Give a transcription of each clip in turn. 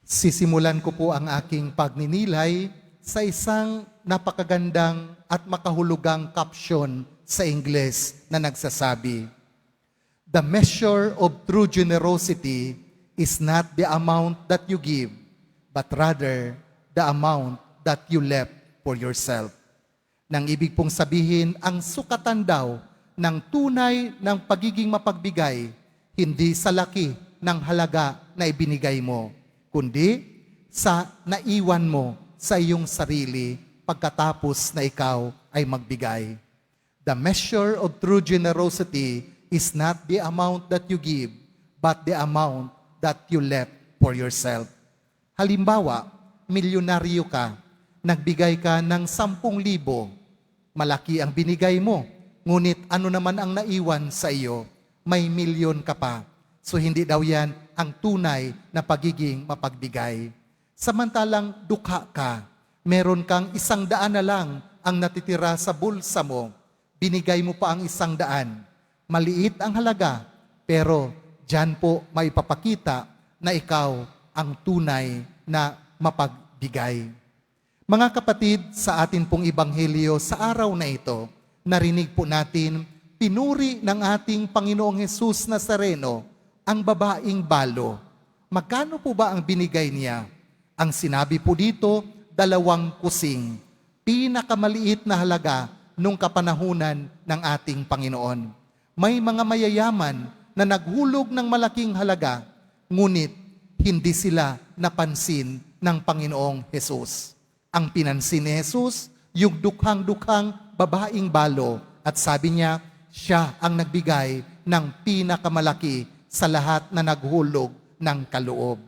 Sisimulan ko po ang aking pagninilay sa isang napakagandang at makahulugang caption sa Ingles na nagsasabi, "The measure of true generosity is not the amount that you give, but rather the amount that you left for yourself." Nang ibig pong sabihin, ang sukatan daw ng tunay ng pagiging mapagbigay, hindi sa laki ng halaga na ibinigay mo, kundi sa naiwan mo sa iyong sarili pagkatapos na ikaw ay magbigay. The measure of true generosity is not the amount that you give, but the amount that you left for yourself. Halimbawa, milyonaryo ka, nagbigay ka ng 10,000, malaki ang binigay mo, ngunit ano naman ang naiwan sa iyo? May milyon ka pa. So hindi daw yan ang tunay na pagiging mapagbigay. Samantalang dukha ka, meron kang 100 na lang ang natitira sa bulsa mo, binigay mo pa ang 100. Maliit ang halaga, pero dyan po may papakita na ikaw ang tunay na mapagbigay. Mga kapatid, sa atin pong Ebanghelyo sa araw na ito, narinig po natin, pinuri ng ating Panginoong Hesus Nazareno ang babaeng balo. Magkano po ba ang binigay niya? Ang sinabi po dito, 2 kusing. Pinakamaliit na halaga nung kapanahunan ng ating Panginoon. May mga mayayaman na naghulog ng malaking halaga, ngunit hindi sila napansin ng Panginoong Hesus. Ang pinansin ni Hesus, yung dukhang-dukhang babaeng balo, at sabi niya, siya ang nagbigay ng pinakamalaki sa lahat na naghulog ng kaloob.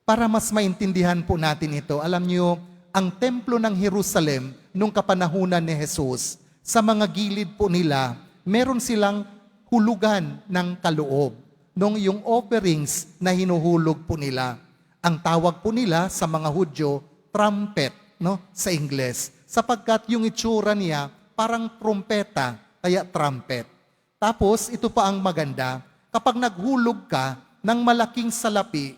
Para mas maintindihan po natin ito, alam niyo, ang templo ng Jerusalem nung kapanahunan ni Jesus, sa mga gilid po nila, meron silang hulugan ng kaloob. Nung yung offerings na hinuhulog po nila, ang tawag po nila sa mga Hudyo, trumpet, sa Ingles, sapagkat yung itsura niya parang trompeta, kaya trumpet. Tapos, ito pa ang maganda, kapag naghulog ka ng malaking salapi,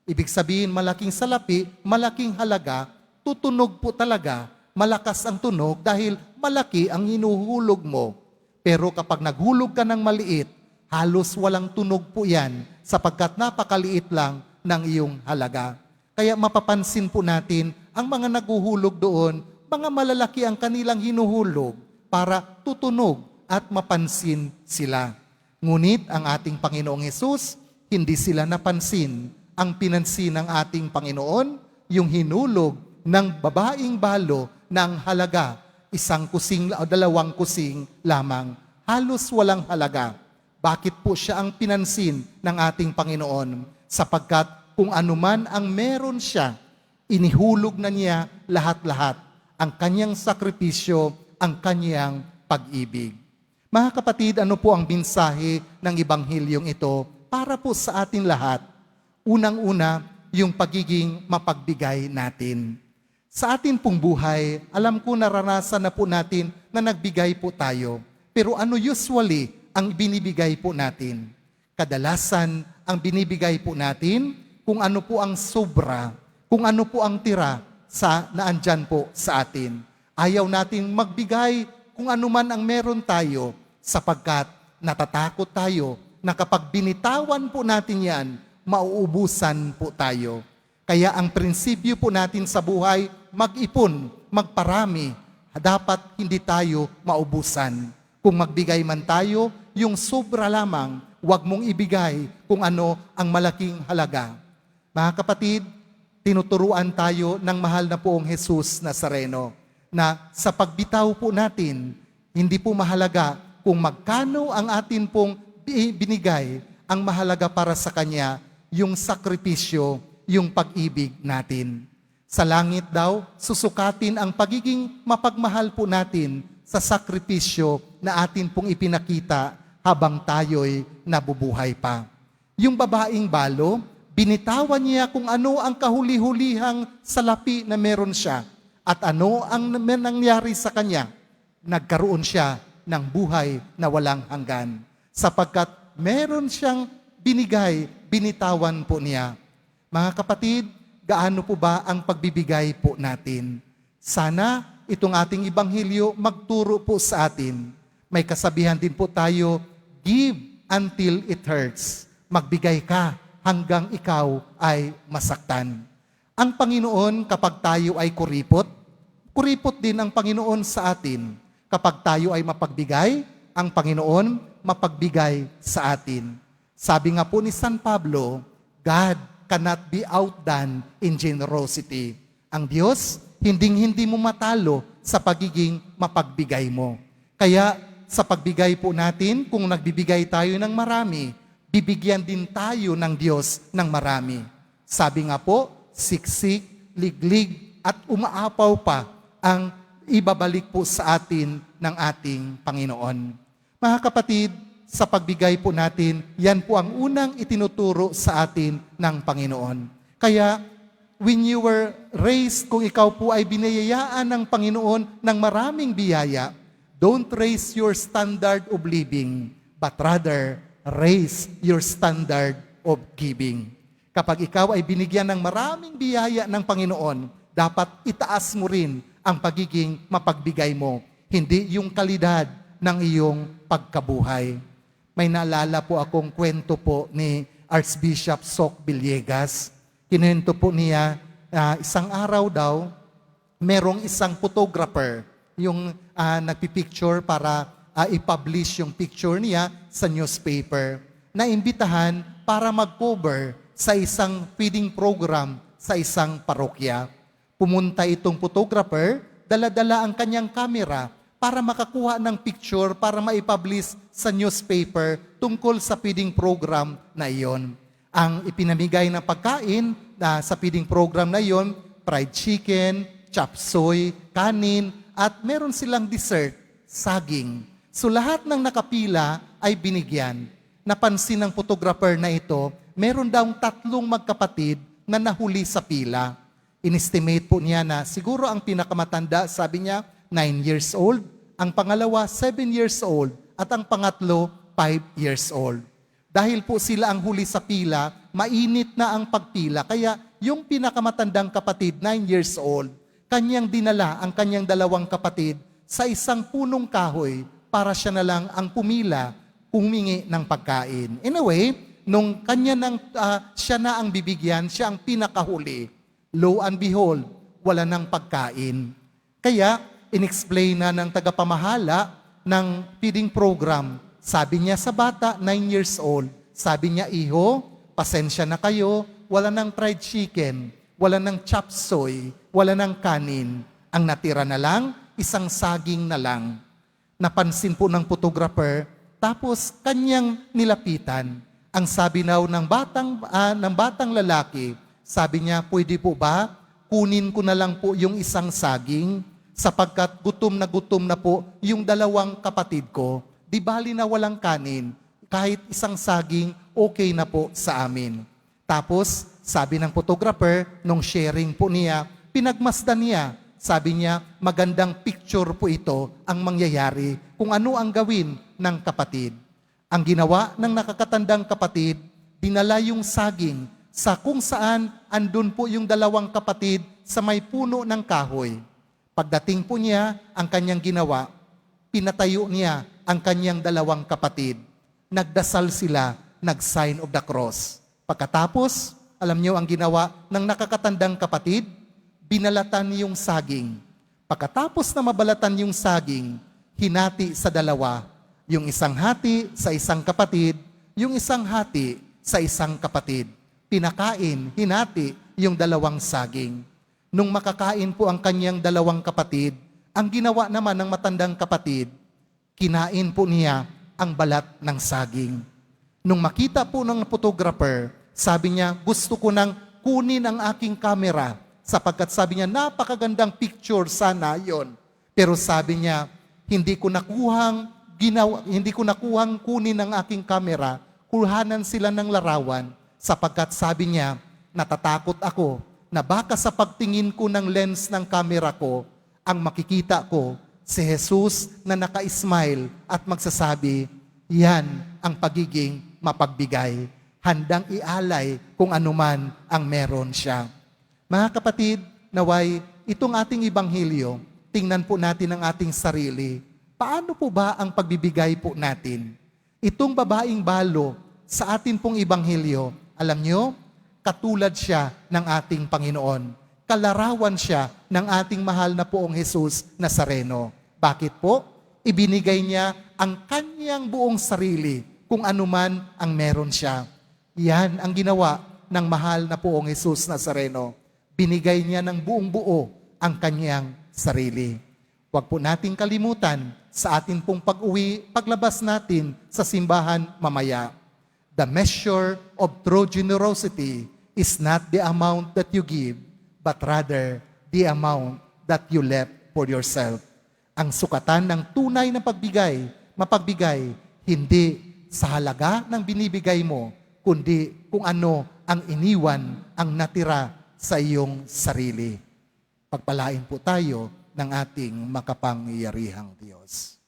ibig sabihin malaking salapi, malaking halaga, tutunog po talaga, malakas ang tunog dahil malaki ang hinuhulog mo. Pero kapag naghulog ka ng maliit, halos walang tunog po yan sapagkat napakaliit lang ng iyong halaga. Kaya mapapansin po natin, ang mga naghuhulog doon, mga malalaki ang kanilang hinuhulog para tutunog at mapansin sila. Ngunit ang ating Panginoong Hesus, hindi sila napansin. Ang pinansin ng ating Panginoon, yung hinulog ng babaeng balo ng halaga, 1 kusing o 2 kusing lamang, halos walang halaga. Bakit po siya ang pinansin ng ating Panginoon? Sapagkat kung anuman ang meron siya, inihulog na niya lahat-lahat. Ang kanyang sakripisyo, ang kanyang pag-ibig. Mga kapatid, ano po ang mensahe ng Ebanghilyong ito para po sa atin lahat? Unang-una, yung pagiging mapagbigay natin. Sa atin pong buhay, alam ko naranasan na po natin na nagbigay po tayo. Pero ano usually ang binibigay po natin? Kadalasan, ang binibigay po natin kung ano po ang sobra, kung ano po ang tira sa naandyan po sa atin. Ayaw natin magbigay kung ano man ang meron tayo sapagkat natatakot tayo na kapag binitawan po natin yan, mauubusan po tayo. Kaya ang prinsipyo po natin sa buhay, mag-ipon, magparami. Dapat hindi tayo maubusan. Kung magbigay man tayo, yung sobra lamang, huwag mong ibigay kung ano ang malaking halaga. Mga kapatid, tinuturuan tayo ng mahal na poong Hesus Nazareno na sa pagbitaw po natin, hindi po mahalaga kung magkano ang atin pong binigay, ang mahalaga para sa Kanya, yung sakripisyo, yung pag-ibig natin. Sa langit daw, susukatin ang pagiging mapagmahal po natin sa sakripisyo na atin pong ipinakita habang tayo'y nabubuhay pa. Yung babaeng balo, binitawan niya kung ano ang kahuli-hulihang salapi na meron siya at ano ang nangyari sa kanya. Nagkaroon siya ng buhay na walang hanggan sapagkat meron siyang binigay, binitawan po niya. Mga kapatid, gaano po ba ang pagbibigay po natin. Sana itong ating Ibanghilyo magturo po sa atin. May kasabihan din po tayo, give until it hurts. Magbigay ka hanggang ikaw ay masaktan. Ang Panginoon kapag tayo ay kuripot, kuripot din ang Panginoon sa atin. Kapag tayo ay mapagbigay, ang Panginoon mapagbigay sa atin. Sabi nga po ni San Pablo, God cannot be outdone in generosity. Ang Diyos, hinding-hindi mo matalo sa pagiging mapagbigay mo. Kaya sa pagbigay po natin, kung nagbibigay tayo ng marami, bibigyan din tayo ng Diyos ng marami. Sabi nga po, siksik, liglig, at umaapaw pa ang ibabalik po sa atin ng ating Panginoon. Mga kapatid, sa pagbigay po natin, yan po ang unang itinuturo sa atin ng Panginoon. Kaya, when you were raised, kung ikaw po ay biniyayaan ng Panginoon ng maraming biyaya, don't raise your standard of living, but rather, raise your standard of giving. Kapag ikaw ay binigyan ng maraming biyaya ng Panginoon, dapat itaas mo rin ang pagiging mapagbigay mo, hindi yung kalidad ng iyong pagkabuhay. May naalala po akong kwento po ni Archbishop Soc Villegas. Kinuwento po niya, isang araw daw, merong isang photographer, yung nagpipicture para i-publish yung picture niya sa newspaper, na imbitahan para mag-cover sa isang feeding program sa isang parokya. Pumunta itong photographer, dala-dala ang kanyang kamera para makakuha ng picture para maipublish sa newspaper tungkol sa feeding program na iyon. Ang ipinamigay ng pagkain sa feeding program na iyon, fried chicken, chop suey, kanin, at meron silang dessert, saging. So lahat ng nakapila ay binigyan. Napansin ng photographer na ito, meron daw 3 magkapatid na nahuli sa pila. In-estimate po niya na siguro ang pinakamatanda, sabi niya, 9 years old, ang pangalawa 7 years old, at ang pangatlo 5 years old. Dahil po sila ang huli sa pila, mainit na ang pagpila, kaya yung pinakamatandang kapatid, 9 years old, kanyang dinala ang kanyang 2 kapatid sa isang punong kahoy para siya na lang ang pumila, humingi ng pagkain. In a way, nung siya na ang bibigyan, siya ang pinakahuli. Lo and behold, wala ng pagkain. Kaya, inexplain na ng tagapamahala ng feeding program. Sabi niya sa bata, 9 years old, sabi niya, iho, pasensya na kayo, wala ng fried chicken, wala ng chop suey, wala ng kanin. Ang natira na lang, isang saging na lang. Napansin po ng photographer, tapos kanyang nilapitan. Ang sabi ng batang lalaki, sabi niya, pwede po ba kunin ko na lang po yung isang saging sapagkat gutom na po yung 2 kapatid ko. Di bali na walang kanin, kahit isang saging, okay na po sa amin. Tapos, sabi ng photographer, nung sharing po niya, pinagmasdan niya. Sabi niya, magandang picture po ito ang mangyayari kung ano ang gawin ng kapatid. Ang ginawa ng nakakatandang kapatid, dinala yung saging sa kung saan andun po yung 2 kapatid sa may puno ng kahoy. Pagdating po niya, ang kanyang ginawa, pinatayo niya ang kanyang 2 kapatid. Nagdasal sila, nag-sign of the cross. Pagkatapos, alam niyo ang ginawa ng nakakatandang kapatid? Binalatan yung saging. Pagkatapos na mabalatan yung saging, hinati sa 2. Yung isang hati sa isang kapatid, yung isang hati sa isang kapatid. Pinakain, hinati yung 2 saging. Nung makakain po ang kanyang 2 kapatid, ang ginawa naman ng matandang kapatid, kinain po niya ang balat ng saging. Nung makita po ng photographer, sabi niya, gusto ko nang kunin ang aking camera sapagkat sabi niya, napakagandang picture sana yon. Pero sabi niya, hindi ko nakuhang kunin ang aking camera, kuhanan sila ng larawan sapagkat sabi niya, natatakot ako na baka sa pagtingin ko ng lens ng camera ko, ang makikita ko si Jesus na naka-smile at magsasabi, yan ang pagiging mapagbigay. Handang ialay kung anuman ang meron siya. Mga kapatid, naway, itong ating ibanghilyo, tingnan po natin ang ating sarili. Paano po ba ang pagbibigay po natin? Itong babaeng balo sa atin pong ibanghilyo, alam nyo, katulad siya ng ating Panginoon. Kalarawan siya ng ating mahal na poong Jesus Nazareno. Bakit po? Ibinigay niya ang kanyang buong sarili kung anuman ang meron siya. Yan ang ginawa ng mahal na poong Jesus Nazareno. Binigay niya ng buong buo ang kanyang sarili. Huwag po nating kalimutan sa atin pong pag-uwi, paglabas natin sa simbahan mamaya. The measure of true generosity is not the amount that you give, but rather the amount that you left for yourself. Ang sukatan ng tunay na mapagbigay, hindi sa halaga ng binibigay mo, kundi kung ano ang iniwan, ang natira sa iyong sarili. Pagpalain po tayo ng ating makapangyarihang Diyos.